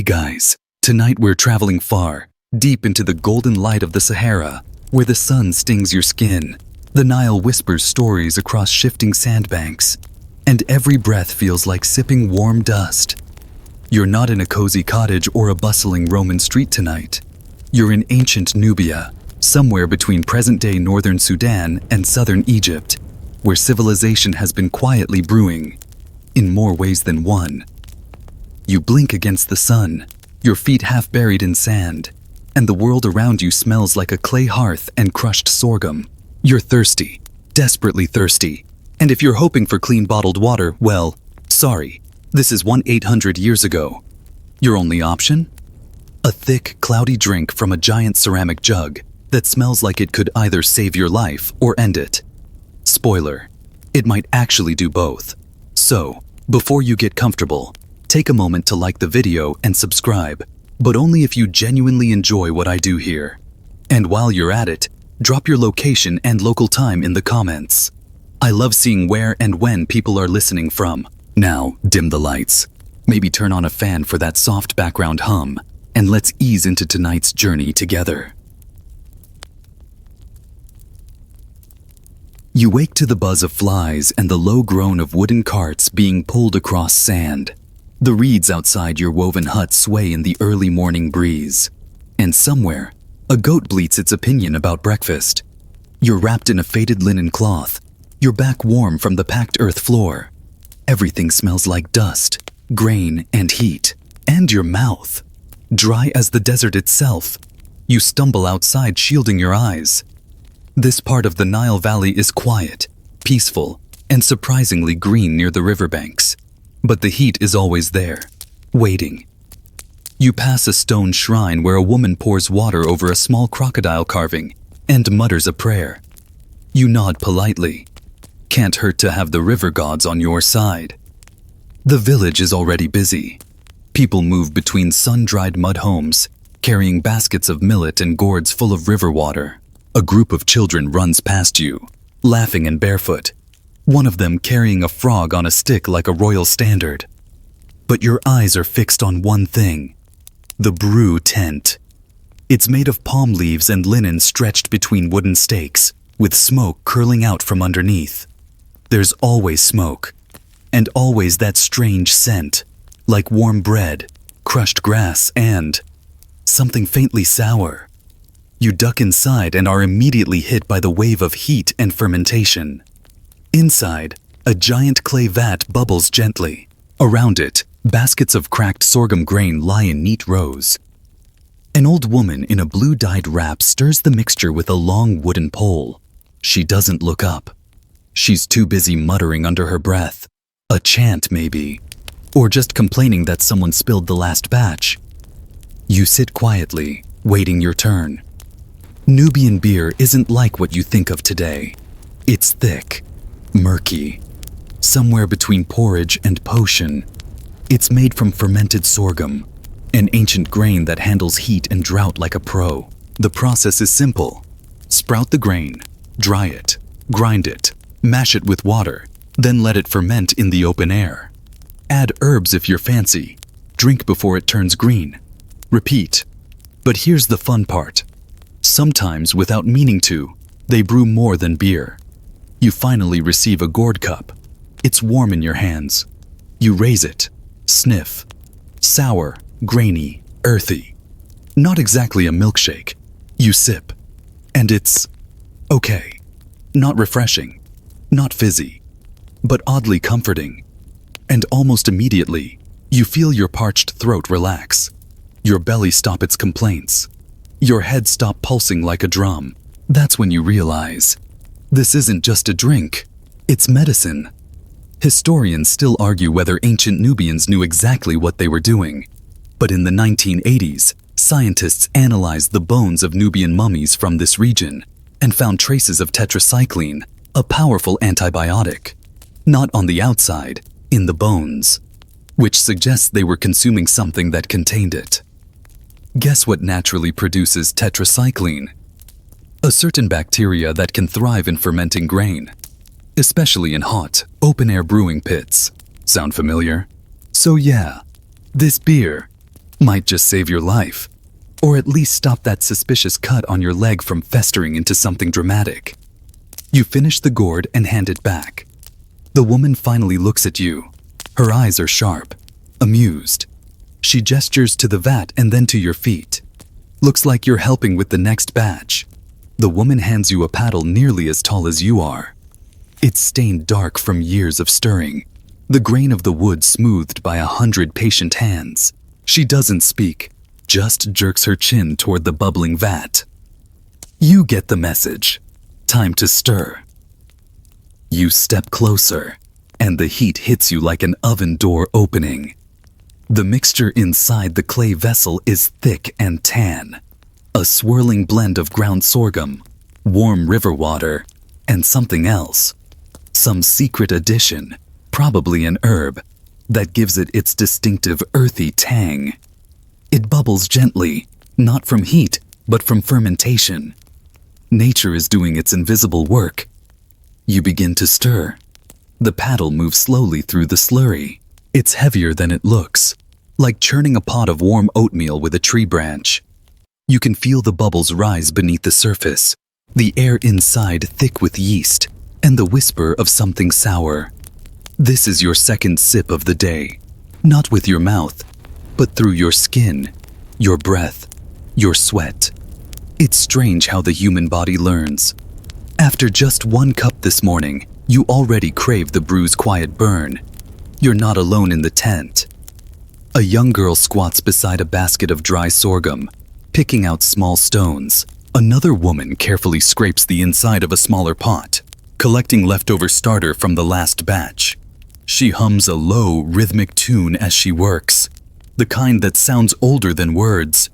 Hey guys, tonight we're traveling far, deep into the golden light of the Sahara, where the sun stings your skin, the Nile whispers stories across shifting sandbanks, and every breath feels like sipping warm dust. You're not in a cozy cottage or a bustling Roman street tonight. You're in ancient Nubia, somewhere between present-day northern Sudan and southern Egypt, where civilization has been quietly brewing, in more ways than one. You blink against the sun, your feet half buried in sand, and the world around you smells like a clay hearth and crushed sorghum. You're thirsty, desperately thirsty, and if you're hoping for clean bottled water, well, sorry, this is 1-800 years ago. Your only option? A thick, cloudy drink from a giant ceramic jug that smells like it could either save your life or end it. Spoiler, it might actually do both. So, before you get comfortable, take a moment to like the video and subscribe, but only if you genuinely enjoy what I do here. And while you're at it, drop your location and local time in the comments. I love seeing where and when people are listening from. Now, dim the lights. Maybe turn on a fan for that soft background hum, and let's ease into tonight's journey together. You wake to the buzz of flies and the low groan of wooden carts being pulled across sand. The reeds outside your woven hut sway in the early morning breeze. And somewhere, a goat bleats its opinion about breakfast. You're wrapped in a faded linen cloth, your back warm from the packed earth floor. Everything smells like dust, grain, and heat. And your mouth, dry as the desert itself. You stumble outside, shielding your eyes. This part of the Nile Valley is quiet, peaceful, and surprisingly green near the riverbanks. But the heat is always there, waiting. You pass a stone shrine where a woman pours water over a small crocodile carving and mutters a prayer. You nod politely. Can't hurt to have the river gods on your side. The village is already busy. People move between sun-dried mud homes, carrying baskets of millet and gourds full of river water. A group of children runs past you, laughing and barefoot, one of them carrying a frog on a stick like a royal standard. But your eyes are fixed on one thing: the brew tent. It's made of palm leaves and linen stretched between wooden stakes, with smoke curling out from underneath. There's always smoke, and always that strange scent, like warm bread, crushed grass, and something faintly sour. You duck inside and are immediately hit by the wave of heat and fermentation. Inside, a giant clay vat bubbles gently. Around it, baskets of cracked sorghum grain lie in neat rows. An old woman in a blue-dyed wrap stirs the mixture with a long wooden pole. She doesn't look up. She's too busy muttering under her breath. A chant, maybe. Or just complaining that someone spilled the last batch. You sit quietly, waiting your turn. Nubian beer isn't like what you think of today. It's thick, murky, somewhere between porridge and potion. It's made from fermented sorghum, an ancient grain that handles heat and drought like a pro. The process is simple. Sprout the grain, dry it, grind it, mash it with water, then let it ferment in the open air. Add herbs if you're fancy. Drink before it turns green. Repeat. But here's the fun part. Sometimes, without meaning to, they brew more than beer. You finally receive a gourd cup. It's warm in your hands. You raise it, sniff. Sour, grainy, earthy. Not exactly a milkshake. You sip. And it's okay. Not refreshing, not fizzy, but oddly comforting. And almost immediately, you feel your parched throat relax. Your belly stop its complaints. Your head stop pulsing like a drum. That's when you realize, this isn't just a drink, it's medicine. Historians still argue whether ancient Nubians knew exactly what they were doing. But in the 1980s, scientists analyzed the bones of Nubian mummies from this region and found traces of tetracycline, a powerful antibiotic. Not on the outside, in the bones, which suggests they were consuming something that contained it. Guess what naturally produces tetracycline? A certain bacteria that can thrive in fermenting grain, especially in hot, open-air brewing pits. Sound familiar? So yeah, this beer, Might just save your life, or at least stop that suspicious cut on your leg from festering into something dramatic. You finish the gourd and hand it back. The woman finally looks at you. Her eyes are sharp, amused. She gestures to the vat and then to your feet. Looks like you're helping with the next batch. The woman hands you a paddle nearly as tall as you are. It's stained dark from years of stirring, the grain of the wood smoothed by 100 patient hands. She doesn't speak, just jerks her chin toward the bubbling vat. You get the message. Time to stir. You step closer, and the heat hits you like an oven door opening. The mixture inside the clay vessel is thick and tan, a swirling blend of ground sorghum, warm river water, and something else. Some secret addition, probably an herb, that gives it its distinctive earthy tang. It bubbles gently, not from heat, but from fermentation. Nature is doing its invisible work. You begin to stir. The paddle moves slowly through the slurry. It's heavier than it looks, like churning a pot of warm oatmeal with a tree branch. You can feel the bubbles rise beneath the surface, the air inside thick with yeast, and the whisper of something sour. This is your second sip of the day, not with your mouth, but through your skin, your breath, your sweat. It's strange how the human body learns. After just one cup this morning, you already crave the brew's quiet burn. You're not alone in the tent. A young girl squats beside a basket of dry sorghum, picking out small stones. Another woman carefully scrapes the inside of a smaller pot, collecting leftover starter from the last batch. She hums a low, rhythmic tune as she works, the kind that sounds older than words.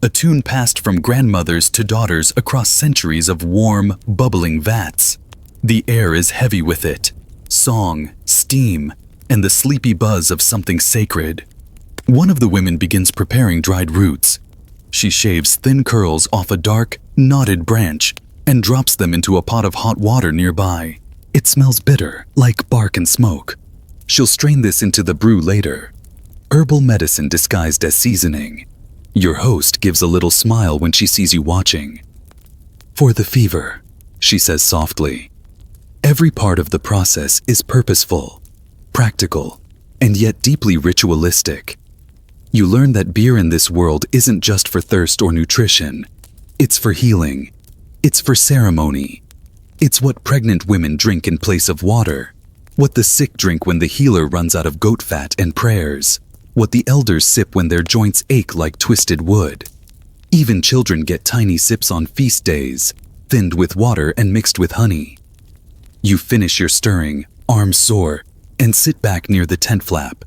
A tune passed from grandmothers to daughters across centuries of warm, bubbling vats. The air is heavy with it, song, steam, and the sleepy buzz of something sacred. One of the women begins preparing dried roots. She shaves thin curls off a dark, knotted branch and drops them into a pot of hot water nearby. It smells bitter, like bark and smoke. She'll strain this into the brew later. Herbal medicine disguised as seasoning. Your host gives a little smile when she sees you watching. For the fever, she says softly. Every part of the process is purposeful, practical, and yet deeply ritualistic. You learn that beer in this world isn't just for thirst or nutrition. It's for healing. It's for ceremony. It's what pregnant women drink in place of water. What the sick drink when the healer runs out of goat fat and prayers. What the elders sip when their joints ache like twisted wood. Even children get tiny sips on feast days, thinned with water and mixed with honey. You finish your stirring, arms sore, and sit back near the tent flap.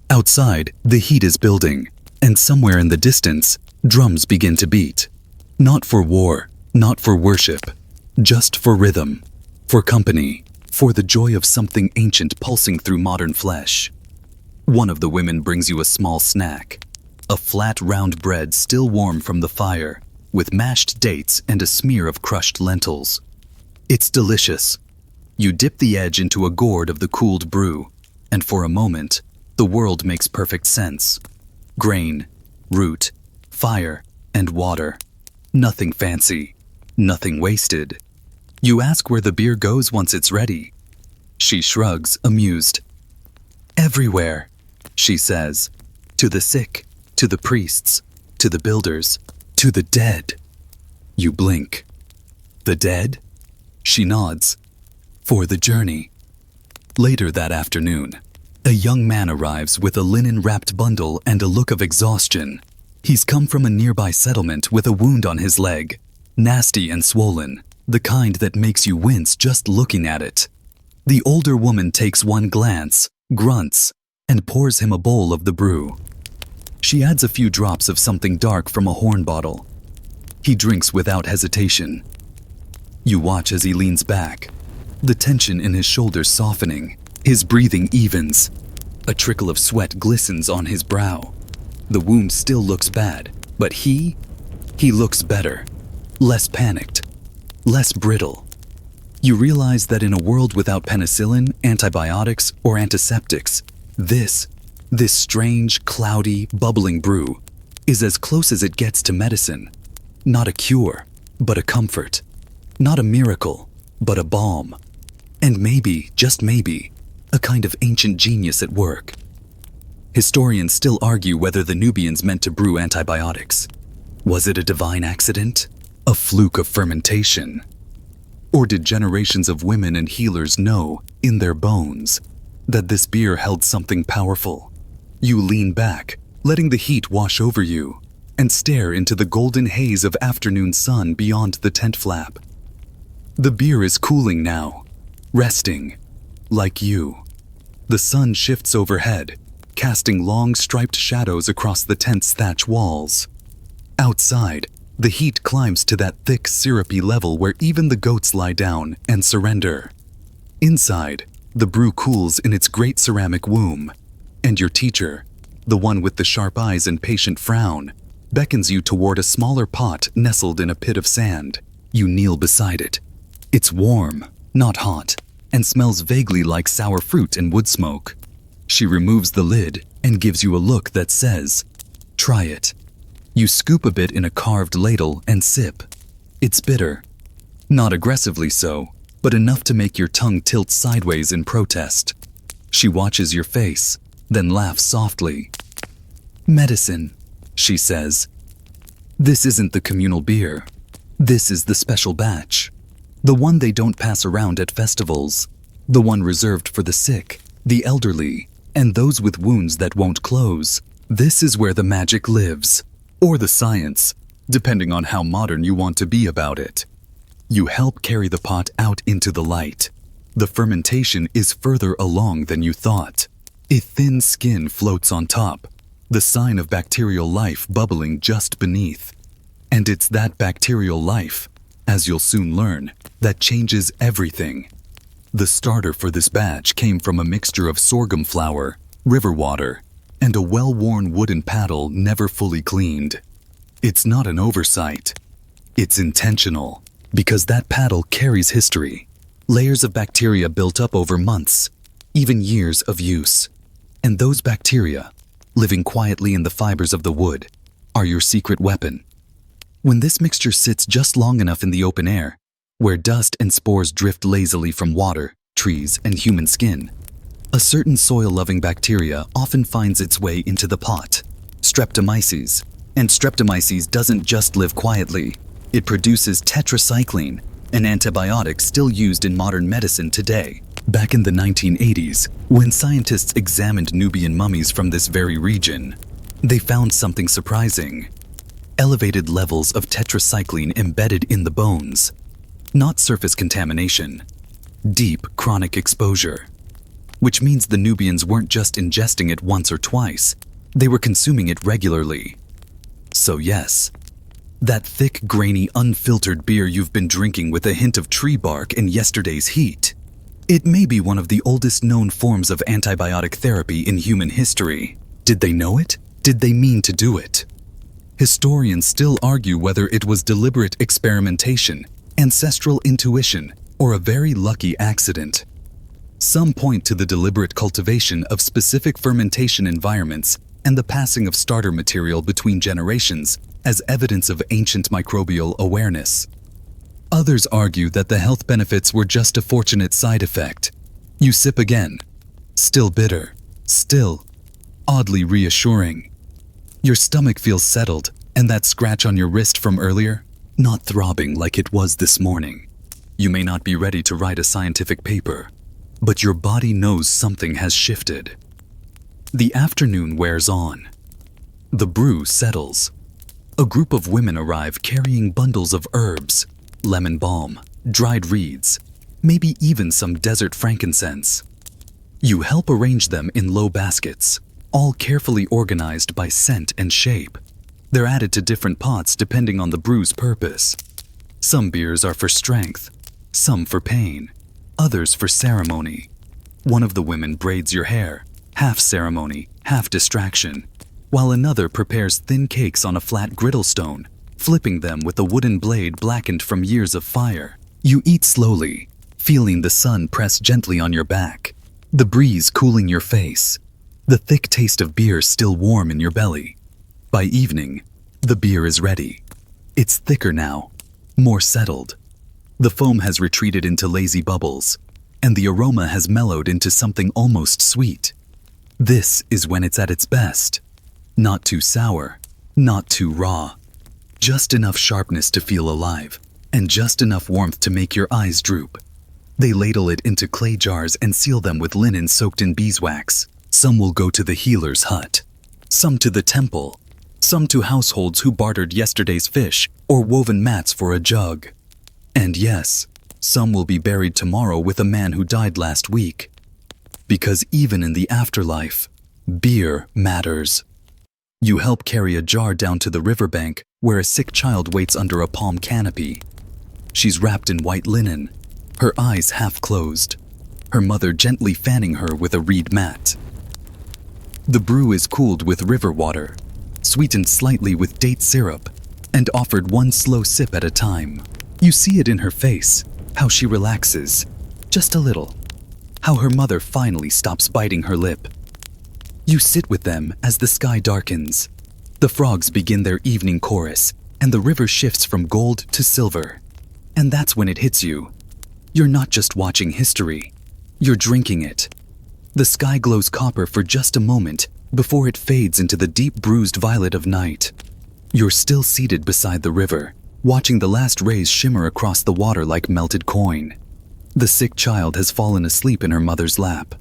Outside, the heat is building, and somewhere in the distance, drums begin to beat. Not for war, not for worship, just for rhythm, for company, for the joy of something ancient pulsing through modern flesh. One of the women brings you a small snack, a flat round bread still warm from the fire, with mashed dates and a smear of crushed lentils. It's delicious. You dip the edge into a gourd of the cooled brew, and for a moment, the world makes perfect sense. Grain, root, fire, and water. Nothing fancy, nothing wasted. You ask where the beer goes once it's ready. She shrugs, amused. Everywhere, she says. To the sick, to the priests, to the builders, to the dead. You blink. The dead? She nods. For the journey. Later that afternoon, a young man arrives with a linen-wrapped bundle and a look of exhaustion. He's come from a nearby settlement with a wound on his leg, nasty and swollen, the kind that makes you wince just looking at it. The older woman takes one glance, grunts, and pours him a bowl of the brew. She adds a few drops of something dark from a horn bottle. He drinks without hesitation. You watch as he leans back, the tension in his shoulders softening. His breathing evens. A trickle of sweat glistens on his brow. The wound still looks bad, but he looks better, less panicked, less brittle. You realize that in a world without penicillin, antibiotics, or antiseptics, this This strange, cloudy, bubbling brew is as close as it gets to medicine. Not a cure, but a comfort. Not a miracle, but a balm. And maybe, just maybe, a kind of ancient genius at work. Historians still argue whether the Nubians meant to brew antibiotics. Was it a divine accident? A fluke of fermentation? Or did generations of women and healers know, in their bones, that this beer held something powerful? You lean back, letting the heat wash over you, and stare into the golden haze of afternoon sun beyond the tent flap. The beer is cooling now, resting, like you. The sun shifts overhead, casting long striped shadows across the tent's thatch walls. Outside, the heat climbs to that thick, syrupy level where even the goats lie down and surrender. Inside, the brew cools in its great ceramic womb, and your teacher, the one with the sharp eyes and patient frown, beckons you toward a smaller pot nestled in a pit of sand. You kneel beside it. It's warm, not hot, and smells vaguely like sour fruit and wood smoke. She removes the lid and gives you a look that says, "Try it." You scoop a bit in a carved ladle and sip. It's bitter. Not aggressively so, but enough to make your tongue tilt sideways in protest. She watches your face, then laughs softly. "Medicine," she says. "This isn't the communal beer. This is the special batch. The one they don't pass around at festivals. The one reserved for the sick, the elderly, and those with wounds that won't close. This is where the magic lives. Or the science, depending on how modern you want to be about it." You help carry the pot out into the light. The fermentation is further along than you thought. A thin skin floats on top, the sign of bacterial life bubbling just beneath. And it's that bacterial life, as you'll soon learn, that changes everything. The starter for this batch came from a mixture of sorghum flour, river water, and a well-worn wooden paddle never fully cleaned. It's not an oversight. It's intentional, because that paddle carries history. Layers of bacteria built up over months, even years of use. And those bacteria, living quietly in the fibers of the wood, are your secret weapon. When this mixture sits just long enough in the open air, where dust and spores drift lazily from water, trees, and human skin, a certain soil-loving bacteria often finds its way into the pot, Streptomyces. And Streptomyces doesn't just live quietly. It produces tetracycline, an antibiotic still used in modern medicine today. Back in the 1980s, when scientists examined Nubian mummies from this very region, they found something surprising. Elevated levels of tetracycline embedded in the bones. Not surface contamination. Deep, chronic exposure. Which means the Nubians weren't just ingesting it once or twice, they were consuming it regularly. So yes, that thick, grainy, unfiltered beer you've been drinking with a hint of tree bark in yesterday's heat, it may be one of the oldest known forms of antibiotic therapy in human history. Did they know it? Did they mean to do it? Historians still argue whether it was deliberate experimentation, ancestral intuition, or a very lucky accident. Some point to the deliberate cultivation of specific fermentation environments and the passing of starter material between generations as evidence of ancient microbial awareness. Others argue that the health benefits were just a fortunate side effect. You sip again. Still bitter. Still oddly reassuring. Your stomach feels settled, and that scratch on your wrist from earlier, not throbbing like it was this morning. You may not be ready to write a scientific paper, but your body knows something has shifted. The afternoon wears on. The brew settles. A group of women arrive carrying bundles of herbs, lemon balm, dried reeds, maybe even some desert frankincense. You help arrange them in low baskets, all carefully organized by scent and shape. They're added to different pots depending on the brew's purpose. Some beers are for strength, some for pain, others for ceremony. One of the women braids your hair, half ceremony, half distraction, while another prepares thin cakes on a flat griddle stone, flipping them with a wooden blade blackened from years of fire. You eat slowly, feeling the sun press gently on your back, the breeze cooling your face. the thick taste of beer still warm in your belly. By evening, the beer is ready. It's thicker now, more settled. The foam has retreated into lazy bubbles, and the aroma has mellowed into something almost sweet. This is when it's at its best. Not too sour, not too raw. Just enough sharpness to feel alive, and just enough warmth to make your eyes droop. They ladle it into clay jars and seal them with linen soaked in beeswax. Some will go to the healer's hut, some to the temple, some to households who bartered yesterday's fish or woven mats for a jug. And yes, some will be buried tomorrow with a man who died last week. Because even in the afterlife, beer matters. You help carry a jar down to the riverbank where a sick child waits under a palm canopy. She's wrapped in white linen, her eyes half closed, her mother gently fanning her with a reed mat. The brew is cooled with river water, sweetened slightly with date syrup, and offered one slow sip at a time. You see it in her face, how she relaxes, just a little, how her mother finally stops biting her lip. You sit with them as the sky darkens. The frogs begin their evening chorus, and the river shifts from gold to silver. And that's when it hits you. You're not just watching history, you're drinking it. The sky glows copper for just a moment before it fades into the deep bruised violet of night. You're still seated beside the river, watching the last rays shimmer across the water like melted coin. The sick child has fallen asleep in her mother's lap.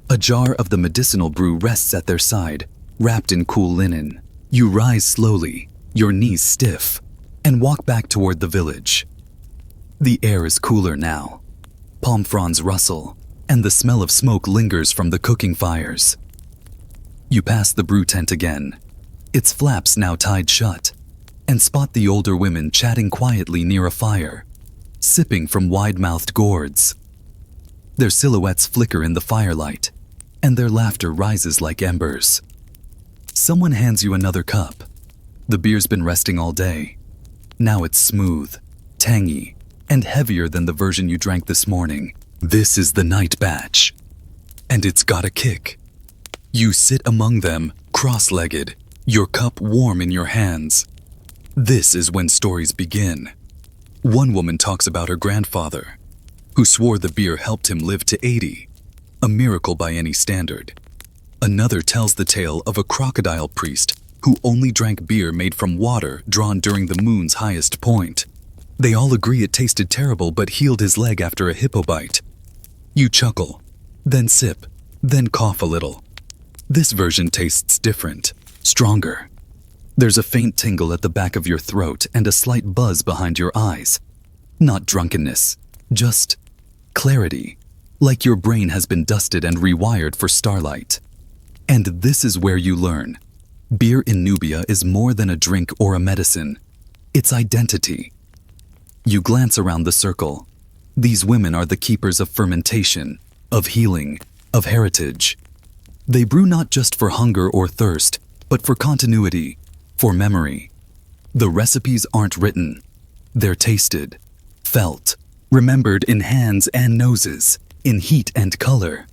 A jar of the medicinal brew rests at their side, wrapped in cool linen. You rise slowly, your knees stiff, and walk back toward the village. The air is cooler now. Palm fronds rustle, and the smell of smoke lingers from the cooking fires. You pass the brew tent again, its flaps now tied shut, and spot the older women chatting quietly near a fire, sipping from wide-mouthed gourds. Their silhouettes flicker in the firelight, and their laughter rises like embers. Someone hands you another cup. The beer's been resting all day. Now it's smooth, tangy, and heavier than the version you drank this morning. This is the night batch, and it's got a kick. You sit among them, cross-legged, your cup warm in your hands. This is when stories begin. One woman talks about her grandfather, who swore the beer helped him live to 80, a miracle by any standard. Another tells the tale of a crocodile priest who only drank beer made from water drawn during the moon's highest point. They all agree it tasted terrible but healed his leg after a hippo bite. You chuckle, then sip, then cough a little. This version tastes different, stronger. There's a faint tingle at the back of your throat and a slight buzz behind your eyes. Not drunkenness, just clarity, like your brain has been dusted and rewired for starlight. And this is where you learn. Beer in Nubia is more than a drink or a medicine. It's identity. You glance around the circle. These women are the keepers of fermentation, of healing, of heritage. They brew not just for hunger or thirst, but for continuity, for memory. The recipes aren't written. They're tasted, felt, remembered in hands and noses, in heat and color.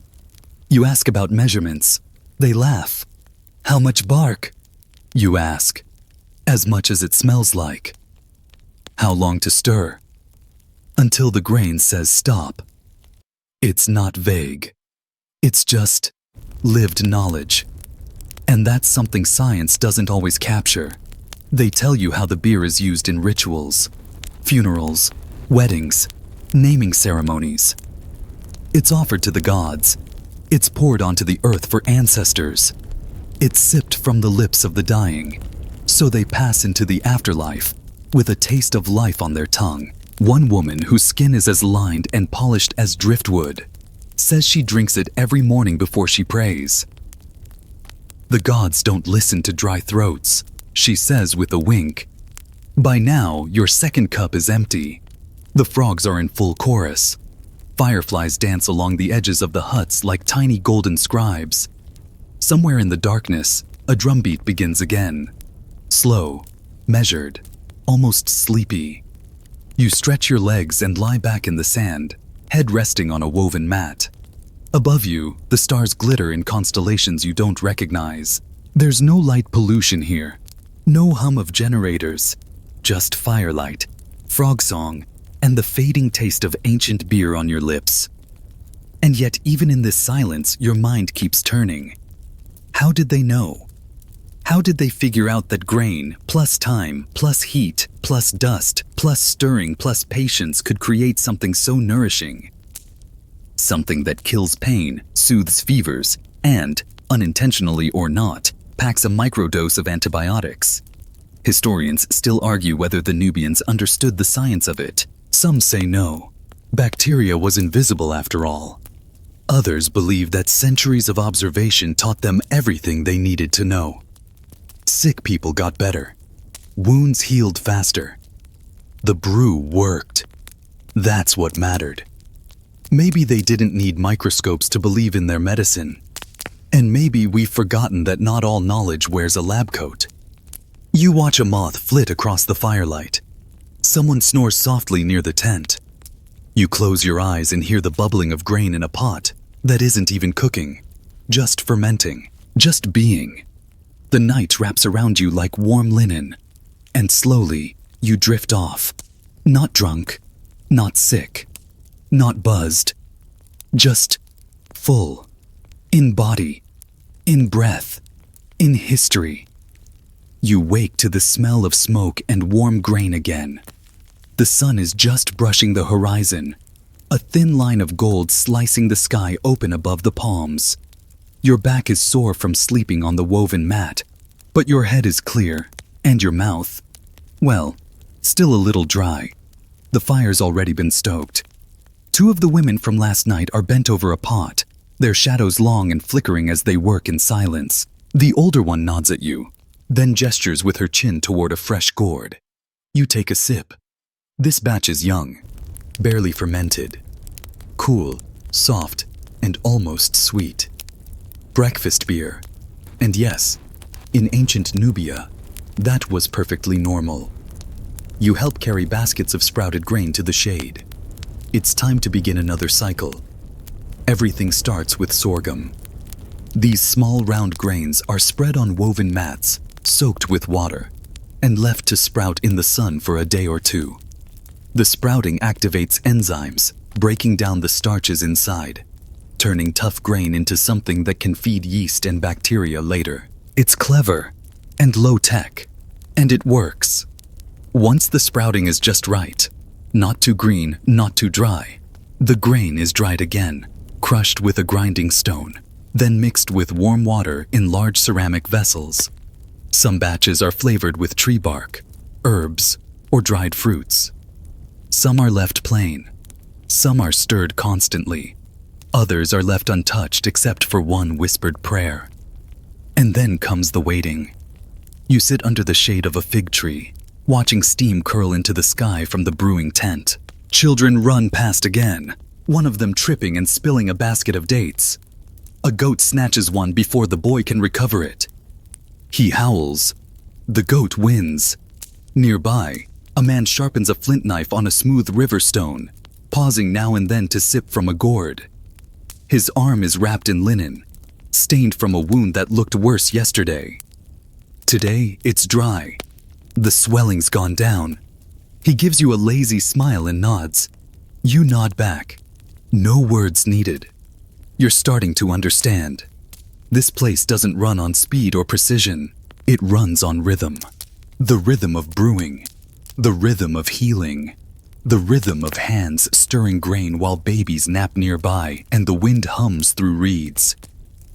You ask about measurements. They laugh. How much bark? You ask. As much as it smells like. How long to stir? Until the grain says stop. It's not vague. It's just lived knowledge. And that's something science doesn't always capture. They tell you how the beer is used in rituals, funerals, weddings, naming ceremonies. It's offered to the gods. It's poured onto the earth for ancestors. It's sipped from the lips of the dying, so they pass into the afterlife with a taste of life on their tongue. One woman whose skin is as lined and polished as driftwood says she drinks it every morning before she prays. The gods don't listen to dry throats, she says with a wink. By now, your second cup is empty. The frogs are in full chorus. Fireflies dance along the edges of the huts like tiny golden scribes. Somewhere in the darkness, a drumbeat begins again. Slow, measured, almost sleepy. You stretch your legs and lie back in the sand, head resting on a woven mat. Above you, the stars glitter in constellations you don't recognize. There's no light pollution here, no hum of generators, just firelight, frog song, and the fading taste of ancient beer on your lips. And yet, even in this silence, your mind keeps turning. How did they know? How did they figure out that grain, plus time, plus heat, plus dust, plus stirring, plus patience could create something so nourishing? Something that kills pain, soothes fevers, and, unintentionally or not, packs a microdose of antibiotics. Historians still argue whether the Nubians understood the science of it. Some say no. Bacteria was invisible after all. Others believe that centuries of observation taught them everything they needed to know. Sick people got better. Wounds healed faster. The brew worked. That's what mattered. Maybe they didn't need microscopes to believe in their medicine. And maybe we've forgotten that not all knowledge wears a lab coat. You watch a moth flit across the firelight. Someone snores softly near the tent. You close your eyes and hear the bubbling of grain in a pot that isn't even cooking, just fermenting, just being. The night wraps around you like warm linen, and slowly you drift off. Not drunk, not sick, not buzzed, just full, in body, in breath, in history. You wake to the smell of smoke and warm grain again. The sun is just brushing the horizon, a thin line of gold slicing the sky open above the palms. Your back is sore from sleeping on the woven mat, but your head is clear, and your mouth, well, still a little dry. The fire's already been stoked. Two of the women from last night are bent over a pot, their shadows long and flickering as they work in silence. The older one nods at you, then gestures with her chin toward a fresh gourd. You take a sip. This batch is young, barely fermented, cool, soft, and almost sweet. Breakfast beer. And yes, in ancient Nubia, that was perfectly normal. You help carry baskets of sprouted grain to the shade. It's time to begin another cycle. Everything starts with sorghum. These small round grains are spread on woven mats, soaked with water, and left to sprout in the sun for a day or two. The sprouting activates enzymes, breaking down the starches inside, turning tough grain into something that can feed yeast and bacteria later. It's clever and low-tech, and it works. Once the sprouting is just right, not too green, not too dry, the grain is dried again, crushed with a grinding stone, then mixed with warm water in large ceramic vessels. Some batches are flavored with tree bark, herbs, or dried fruits. Some are left plain. Some are stirred constantly. Others are left untouched except for one whispered prayer. And then comes the waiting. You sit under the shade of a fig tree, watching steam curl into the sky from the brewing tent. Children run past again, one of them tripping and spilling a basket of dates. A goat snatches one before the boy can recover it. He howls. The goat wins. Nearby, a man sharpens a flint knife on a smooth river stone, pausing now and then to sip from a gourd. His arm is wrapped in linen, stained from a wound that looked worse yesterday. Today, it's dry. The swelling's gone down. He gives you a lazy smile and nods. You nod back. No words needed. You're starting to understand. This place doesn't run on speed or precision. It runs on rhythm. The rhythm of brewing. The rhythm of healing. The rhythm of hands stirring grain while babies nap nearby and the wind hums through reeds.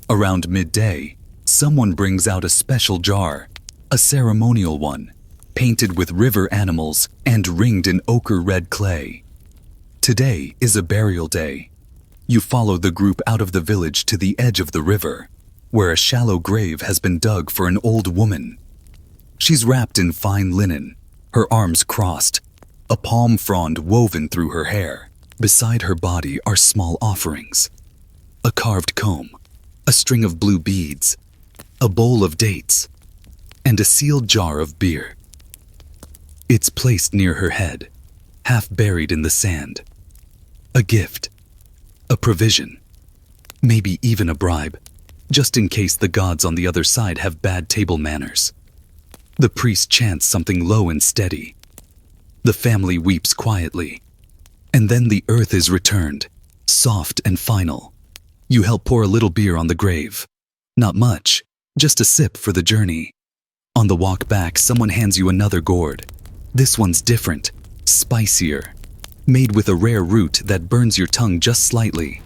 Around midday, someone brings out a special jar, a ceremonial one, painted with river animals and ringed in ochre red clay. Today is a burial day. You follow the group out of the village to the edge of the river, where a shallow grave has been dug for an old woman. She's wrapped in fine linen, her arms crossed, a palm frond woven through her hair. Beside her body are small offerings: a carved comb, a string of blue beads, a bowl of dates, and a sealed jar of beer. It's placed near her head, half buried in the sand. A gift, a provision, maybe even a bribe, just in case the gods on the other side have bad table manners. The priest chants something low and steady. The family weeps quietly. And then the earth is returned, soft and final. You help pour a little beer on the grave. Not much, just a sip for the journey. On the walk back, someone hands you another gourd. This one's different, spicier, made with a rare root that burns your tongue just slightly.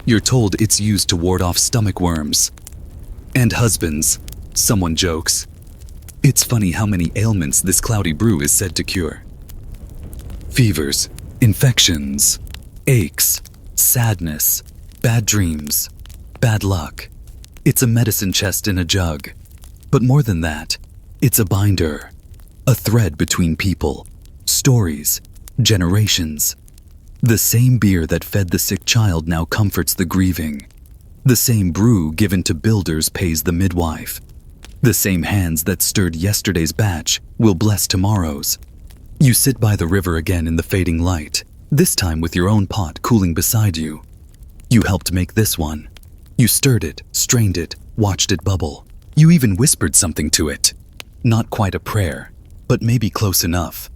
You're told it's used to ward off stomach worms. And husbands, someone jokes. It's funny how many ailments this cloudy brew is said to cure. Fevers, infections, aches, sadness, bad dreams, bad luck. It's a medicine chest in a jug. But more than that, it's a binder, a thread between people, stories, generations. The same beer that fed the sick child now comforts the grieving. The same brew given to builders pays the midwife. The same hands that stirred yesterday's batch will bless tomorrow's. You sit by the river again in the fading light, this time with your own pot cooling beside you. You helped make this one. You stirred it, strained it, watched it bubble. You even whispered something to it. Not quite a prayer, but maybe close enough.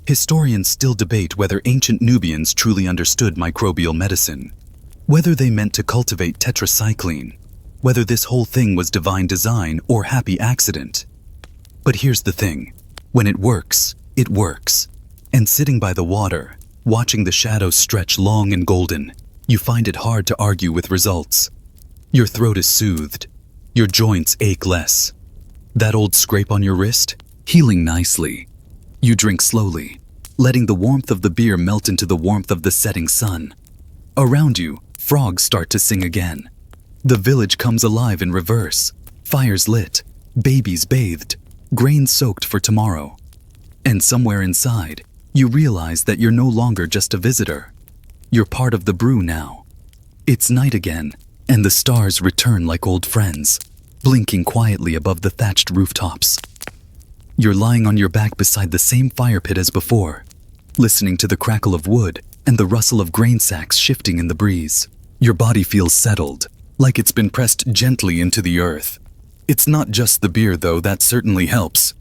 Historians still debate whether ancient Nubians truly understood microbial medicine, whether they meant to cultivate tetracycline, whether this whole thing was divine design or happy accident. But here's the thing, when it works, it works. And sitting by the water, watching the shadows stretch long and golden, you find it hard to argue with results. Your throat is soothed, your joints ache less. That old scrape on your wrist? Healing nicely. You drink slowly, letting the warmth of the beer melt into the warmth of the setting sun. Around you, frogs start to sing again. The village comes alive in reverse. Fires lit, babies bathed, grain soaked for tomorrow. And somewhere inside, you realize that you're no longer just a visitor. You're part of the brew now. It's night again, and the stars return like old friends, blinking quietly above the thatched rooftops. You're lying on your back beside the same fire pit as before, listening to the crackle of wood and the rustle of grain sacks shifting in the breeze. Your body feels settled, like it's been pressed gently into the earth. It's not just the beer, though, that certainly helps.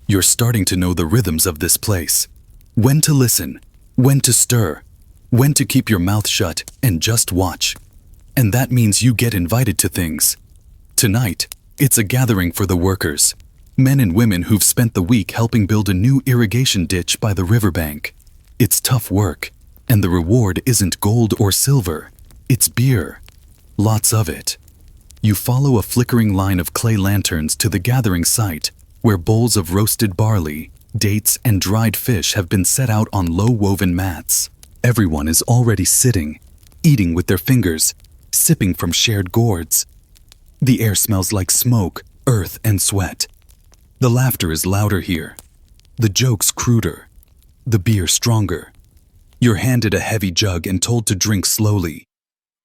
You're starting to know the rhythms of this place. When to listen, when to stir, when to keep your mouth shut and just watch. And that means you get invited to things. Tonight, it's a gathering for the workers. Men and women who've spent the week helping build a new irrigation ditch by the riverbank. It's tough work, and the reward isn't gold or silver. It's beer. Lots of it. You follow a flickering line of clay lanterns to the gathering site, where bowls of roasted barley, dates, and dried fish have been set out on low-woven mats. Everyone is already sitting, eating with their fingers, sipping from shared gourds. The air smells like smoke, earth, and sweat. The laughter is louder here, the jokes cruder, the beer stronger. You're handed a heavy jug and told to drink slowly.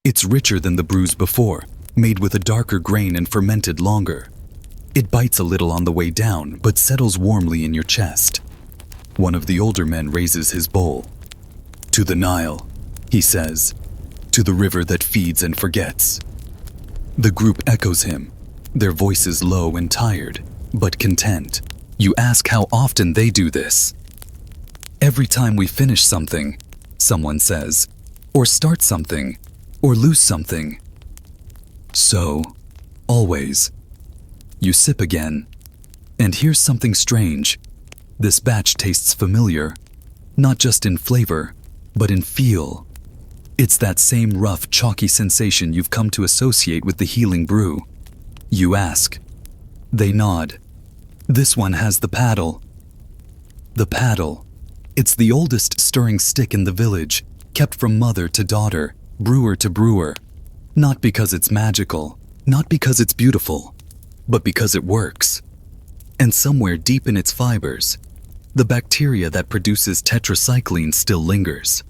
It's richer than the brews before, made with a darker grain and fermented longer. It bites a little on the way down, but settles warmly in your chest. One of the older men raises his bowl. "To the Nile," he says, "to the river that feeds and forgets." The group echoes him, their voices low and tired, but content. You ask how often they do this. "Every time we finish something," someone says, "or start something, or lose something." So, always. You sip again, and here's something strange. This batch tastes familiar, not just in flavor, but in feel. It's that same rough, chalky sensation you've come to associate with the healing brew. You ask. They nod. This one has the paddle. The paddle. It's the oldest stirring stick in the village, kept from mother to daughter, brewer to brewer. Not because it's magical, not because it's beautiful, but because it works. And somewhere deep in its fibers, the bacteria that produces tetracycline still lingers.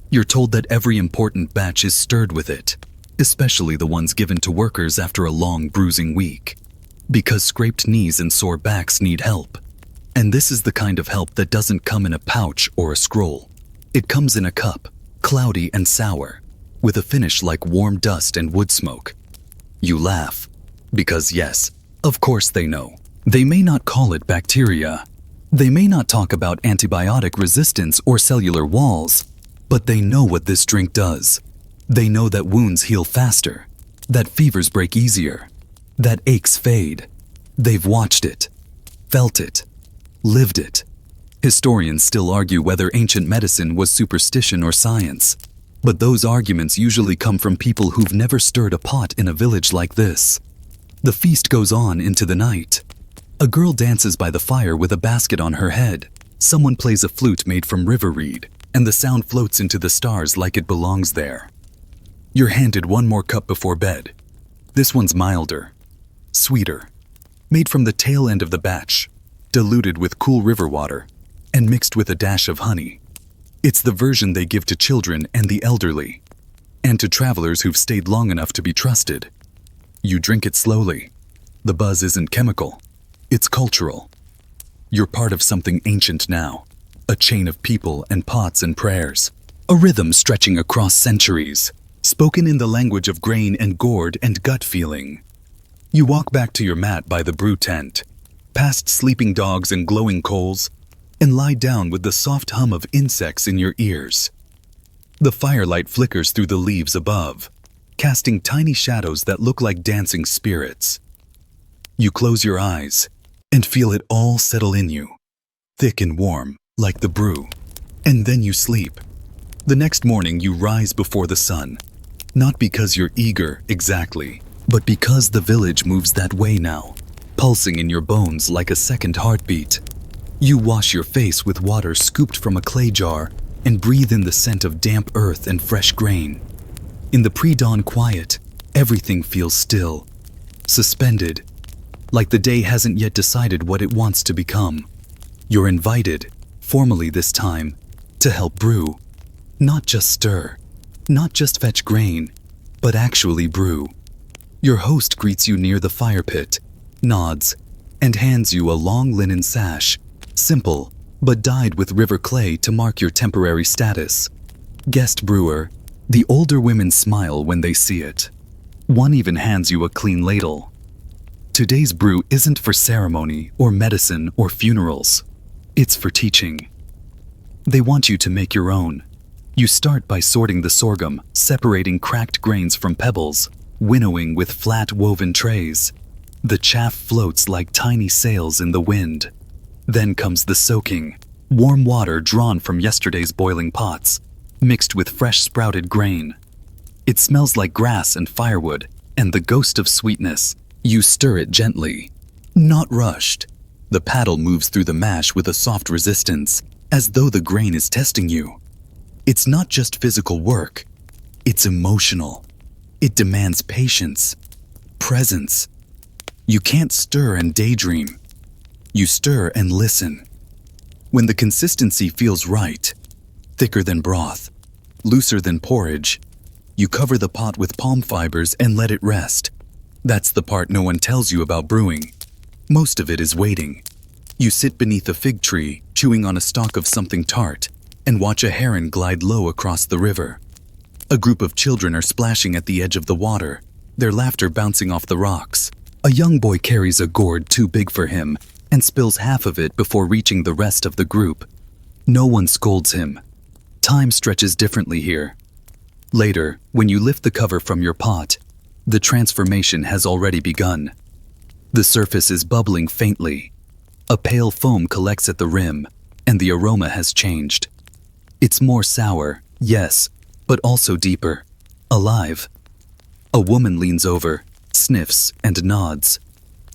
You're told that every important batch is stirred with it, especially the ones given to workers after a long bruising week, because scraped knees and sore backs need help. And this is the kind of help that doesn't come in a pouch or a scroll. It comes in a cup, cloudy and sour, with a finish like warm dust and wood smoke. You laugh, because yes, of course they know. They may not call it bacteria. They may not talk about antibiotic resistance or cellular walls, but they know what this drink does. They know that wounds heal faster, that fevers break easier, that aches fade. They've watched it, felt it, lived it. Historians still argue whether ancient medicine was superstition or science, but those arguments usually come from people who've never stirred a pot in a village like this. The feast goes on into the night. A girl dances by the fire with a basket on her head. Someone plays a flute made from river reed, and the sound floats into the stars like it belongs there. You're handed one more cup before bed. This one's milder, sweeter, made from the tail end of the batch, diluted with cool river water, and mixed with a dash of honey. It's the version they give to children and the elderly, and to travelers who've stayed long enough to be trusted. You drink it slowly. The buzz isn't chemical, it's cultural. You're part of something ancient now, a chain of people and pots and prayers, a rhythm stretching across centuries, spoken in the language of grain and gourd and gut feeling. You walk back to your mat by the brew tent, past sleeping dogs and glowing coals, and lie down with the soft hum of insects in your ears. The firelight flickers through the leaves above, casting tiny shadows that look like dancing spirits. You close your eyes and feel it all settle in you, thick and warm like the brew, and then you sleep. The next morning you rise before the sun, not because you're eager exactly, but because the village moves that way now, pulsing in your bones like a second heartbeat. You wash your face with water scooped from a clay jar and breathe in the scent of damp earth and fresh grain. In the pre-dawn quiet, everything feels still, suspended, like the day hasn't yet decided what it wants to become. You're invited, formally this time, to help brew. Not just stir, not just fetch grain, but actually brew. Your host greets you near the fire pit, nods, and hands you a long linen sash, simple, but dyed with river clay to mark your temporary status. Guest brewer. The older women smile when they see it. One even hands you a clean ladle. Today's brew isn't for ceremony or medicine or funerals. It's for teaching. They want you to make your own. You start by sorting the sorghum, separating cracked grains from pebbles, winnowing with flat woven trays. The chaff floats like tiny sails in the wind. Then comes the soaking, warm water drawn from yesterday's boiling pots, mixed with fresh sprouted grain. It smells like grass and firewood, and the ghost of sweetness. You stir it gently, not rushed. The paddle moves through the mash with a soft resistance, as though the grain is testing you. It's not just physical work, it's emotional. It demands patience, presence. You can't stir and daydream. You stir and listen. When the consistency feels right, thicker than broth, looser than porridge, you cover the pot with palm fibers and let it rest. That's the part no one tells you about brewing. Most of it is waiting. You sit beneath a fig tree, chewing on a stalk of something tart, and watch a heron glide low across the river. A group of children are splashing at the edge of the water, their laughter bouncing off the rocks. A young boy carries a gourd too big for him and spills half of it before reaching the rest of the group. No one scolds him. Time stretches differently here. Later, when you lift the cover from your pot, the transformation has already begun. The surface is bubbling faintly. A pale foam collects at the rim, and the aroma has changed. It's more sour, yes, but also deeper, alive. A woman leans over, sniffs, and nods.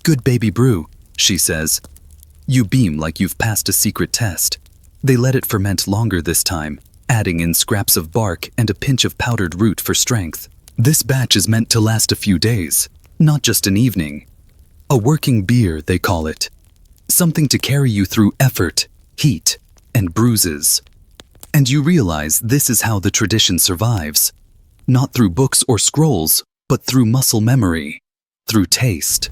"Good baby brew," she says. You beam like you've passed a secret test. They let it ferment longer this time, adding in scraps of bark and a pinch of powdered root for strength. This batch is meant to last a few days, not just an evening. A working beer, they call it. Something to carry you through effort, heat, and bruises. And you realize this is how the tradition survives. Not through books or scrolls, but through muscle memory, through taste,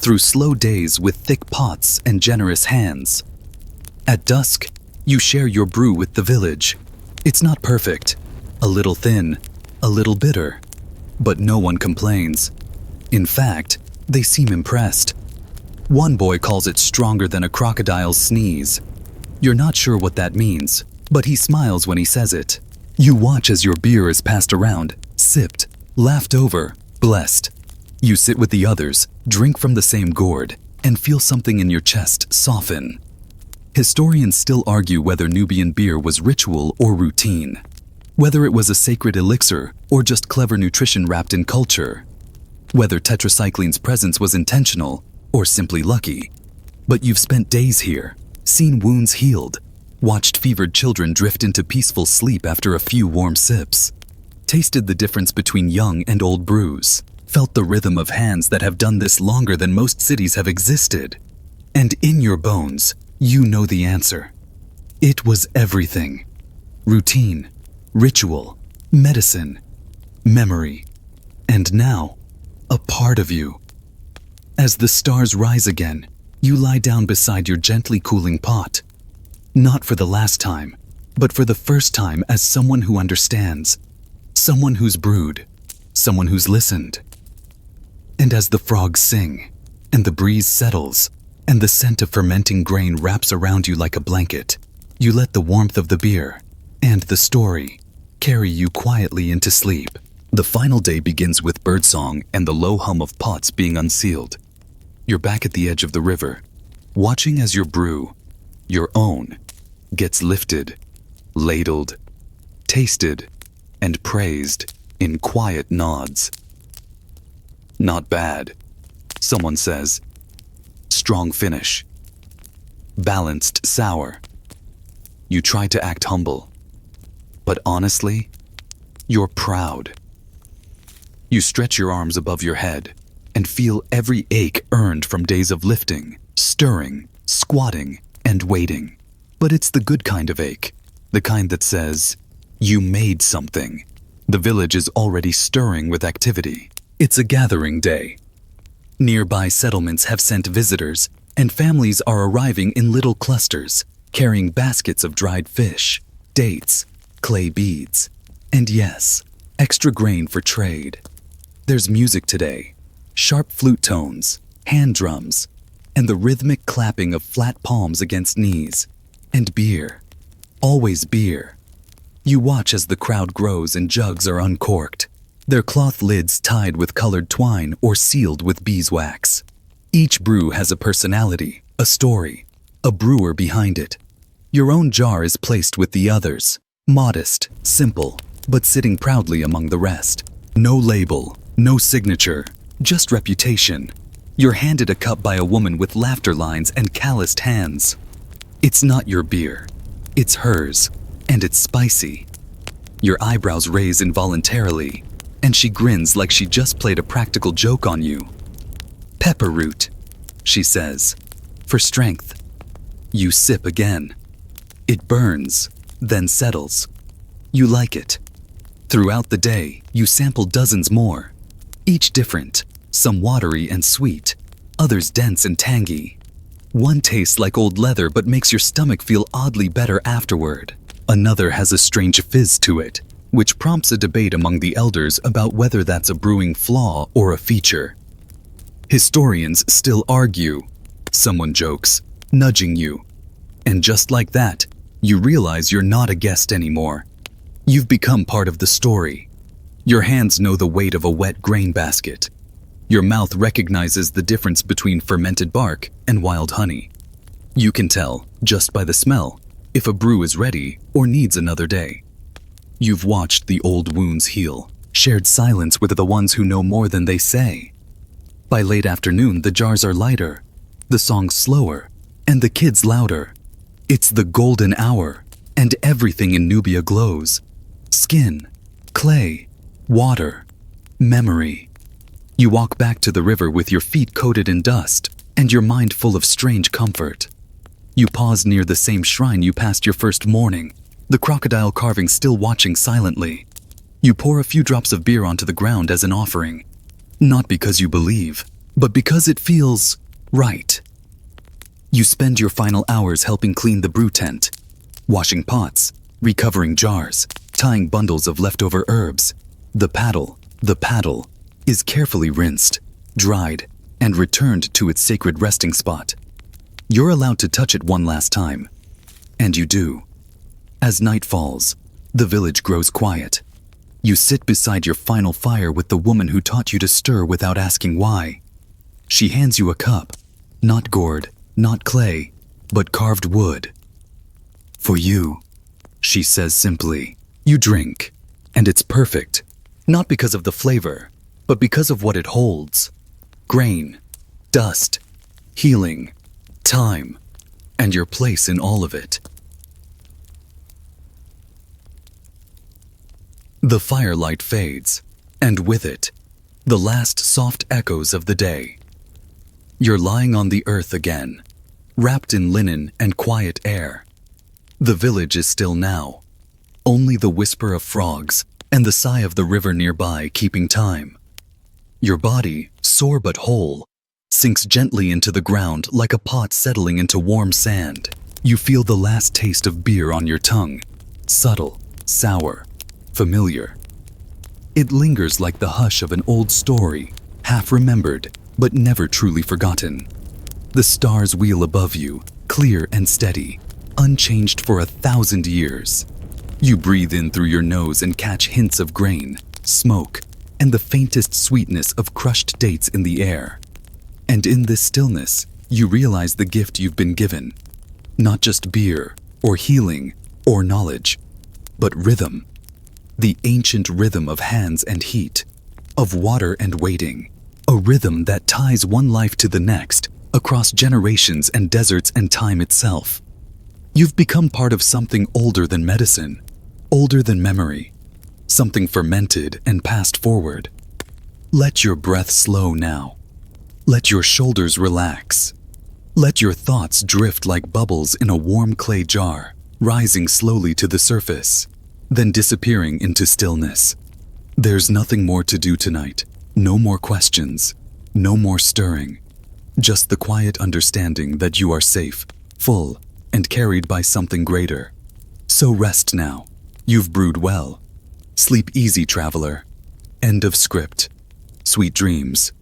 through slow days with thick pots and generous hands. At dusk, you share your brew with the village. It's not perfect, a little thin, a little bitter. But no one complains. In fact, they seem impressed. One boy calls it stronger than a crocodile's sneeze. You're not sure what that means, but he smiles when he says it. You watch as your beer is passed around, sipped, laughed over, blessed. You sit with the others, drink from the same gourd, and feel something in your chest soften. Historians still argue whether Nubian beer was ritual or routine, whether it was a sacred elixir or just clever nutrition wrapped in culture, whether tetracycline's presence was intentional or simply lucky. But you've spent days here, seen wounds healed, watched fevered children drift into peaceful sleep after a few warm sips, tasted the difference between young and old brews, felt the rhythm of hands that have done this longer than most cities have existed. And in your bones, you know the answer. It was everything. Routine, ritual, medicine, memory, and now, a part of you. As the stars rise again, you lie down beside your gently cooling pot. Not for the last time, but for the first time as someone who understands, someone who's brewed, someone who's listened. And as the frogs sing, and the breeze settles, and the scent of fermenting grain wraps around you like a blanket, you let the warmth of the beer and the story carry you quietly into sleep. The final day begins with birdsong and the low hum of pots being unsealed. You're back at the edge of the river, watching as your brew, your own, gets lifted, ladled, tasted, and praised in quiet nods. Not bad, someone says. Strong finish. Balanced sour. You try to act humble, but honestly, you're proud. You stretch your arms above your head and feel every ache earned from days of lifting, stirring, squatting, and waiting. But it's the good kind of ache, the kind that says, you made something. The village is already stirring with activity. It's a gathering day. Nearby settlements have sent visitors, and families are arriving in little clusters, carrying baskets of dried fish, dates, clay beads, and yes, extra grain for trade. There's music today, sharp flute tones, hand drums, and the rhythmic clapping of flat palms against knees. And beer, always beer. You watch as the crowd grows and jugs are uncorked, their cloth lids tied with colored twine or sealed with beeswax. Each brew has a personality, a story, a brewer behind it. Your own jar is placed with the others, modest, simple, but sitting proudly among the rest. No label, no signature, just reputation. You're handed a cup by a woman with laughter lines and calloused hands. It's not your beer, it's hers, and it's spicy. Your eyebrows raise involuntarily, and she grins like she just played a practical joke on you. Pepper root, she says, for strength. You sip again. It burns, then settles. You like it. Throughout the day, you sample dozens more, each different, some watery and sweet, others dense and tangy. One tastes like old leather but makes your stomach feel oddly better afterward. Another has a strange fizz to it, which prompts a debate among the elders about whether that's a brewing flaw or a feature. Historians still argue. Someone jokes, nudging you. And just like that, you realize you're not a guest anymore. You've become part of the story. Your hands know the weight of a wet grain basket. Your mouth recognizes the difference between fermented bark and wild honey. You can tell, just by the smell, if a brew is ready or needs another day. You've watched the old wounds heal, shared silence with the ones who know more than they say. By late afternoon, the jars are lighter, the songs slower, and the kids louder. It's the golden hour, and everything in Nubia glows. Skin, clay, water, memory. You walk back to the river with your feet coated in dust and your mind full of strange comfort. You pause near the same shrine you passed your first morning, the crocodile carving still watching silently. You pour a few drops of beer onto the ground as an offering, not because you believe, but because it feels right. You spend your final hours helping clean the brew tent, washing pots, recovering jars, tying bundles of leftover herbs. The paddle, is carefully rinsed, dried, and returned to its sacred resting spot. You're allowed to touch it one last time. And you do. As night falls, the village grows quiet. You sit beside your final fire with the woman who taught you to stir without asking why. She hands you a cup, not gourd, not clay, but carved wood. For you, she says simply. You drink, and it's perfect, not because of the flavor, but because of what it holds. Grain, dust, healing, time, and your place in all of it. The firelight fades, and with it, the last soft echoes of the day. You're lying on the earth again, wrapped in linen and quiet air. The village is still now, only the whisper of frogs and the sigh of the river nearby keeping time. Your body, sore but whole, sinks gently into the ground like a pot settling into warm sand. You feel the last taste of beer on your tongue, subtle, sour, familiar. It lingers like the hush of an old story, half remembered but never truly forgotten. The stars wheel above you, clear and steady, unchanged for 1,000 years. You breathe in through your nose and catch hints of grain, smoke, and the faintest sweetness of crushed dates in the air. And in this stillness, you realize the gift you've been given. Not just beer, or healing, or knowledge, but rhythm. The ancient rhythm of hands and heat, of water and waiting. A rhythm that ties one life to the next, across generations and deserts and time itself. You've become part of something older than medicine, older than memory, something fermented and passed forward. Let your breath slow now. Let your shoulders relax. Let your thoughts drift like bubbles in a warm clay jar, rising slowly to the surface, then disappearing into stillness. There's nothing more to do tonight. No more questions, no more stirring. Just the quiet understanding that you are safe, full, and carried by something greater. So rest now. You've brewed well. Sleep easy, traveler. End of script. Sweet dreams.